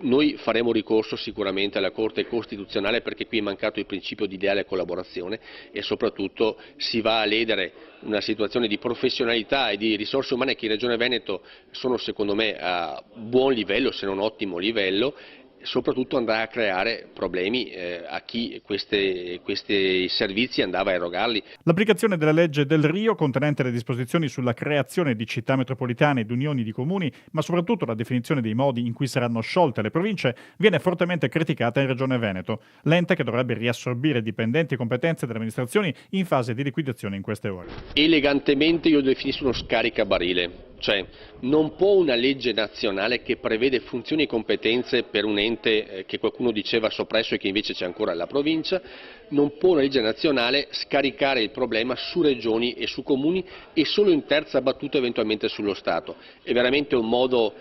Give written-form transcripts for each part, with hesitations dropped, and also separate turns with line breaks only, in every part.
Noi faremo ricorso sicuramente alla Corte Costituzionale perché qui è mancato il principio di leale collaborazione e soprattutto si va a ledere una situazione di professionalità e di risorse umane che in Regione Veneto sono secondo me a buon livello, se non ottimo livello. Soprattutto andrà a creare problemi a chi questi servizi andava a erogarli.
L'applicazione della legge Del Rio, contenente le disposizioni sulla creazione di città metropolitane ed unioni di comuni, ma soprattutto la definizione dei modi in cui saranno sciolte le province, viene fortemente criticata in Regione Veneto, l'ente che dovrebbe riassorbire dipendenti e competenze delle amministrazioni in fase di liquidazione in queste ore.
Elegantemente io lo definisco uno scaricabarile. Cioè, non può una legge nazionale che prevede funzioni e competenze per un ente che qualcuno diceva soppresso e che invece c'è ancora la provincia, non può una legge nazionale scaricare il problema su regioni e su comuni e solo in terza battuta eventualmente sullo Stato. È veramente un modo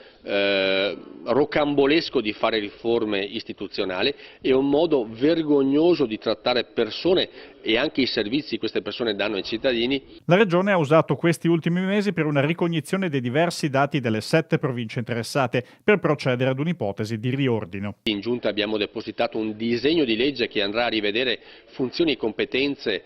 rocambolesco di fare riforme istituzionali, è un modo vergognoso di trattare persone e anche i servizi che queste persone danno ai cittadini.
La Regione ha usato questi ultimi mesi per una ricognizione dei diversi dati delle 7 province interessate per procedere ad un'ipotesi di riordino.
In Giunta abbiamo depositato un disegno di legge che andrà a rivedere funzioni e competenze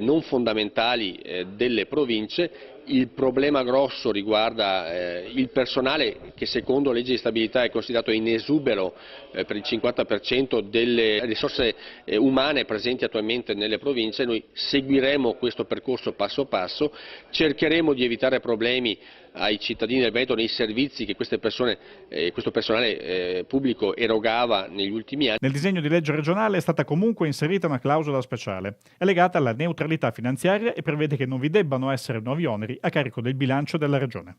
non fondamentali delle province. Il problema grosso riguarda il personale che secondo legge di stabilità è considerato in esubero per il 50% delle risorse umane presenti attualmente nelle province. Noi seguiremo questo percorso passo passo, cercheremo di evitare problemi ai cittadini del Veneto nei servizi che questo personale pubblico erogava negli ultimi anni.
Nel disegno di legge regionale è stata comunque inserita una clausola speciale. È legata alla neutralità finanziaria e prevede che non vi debbano essere nuovi oneri a carico del bilancio della Regione.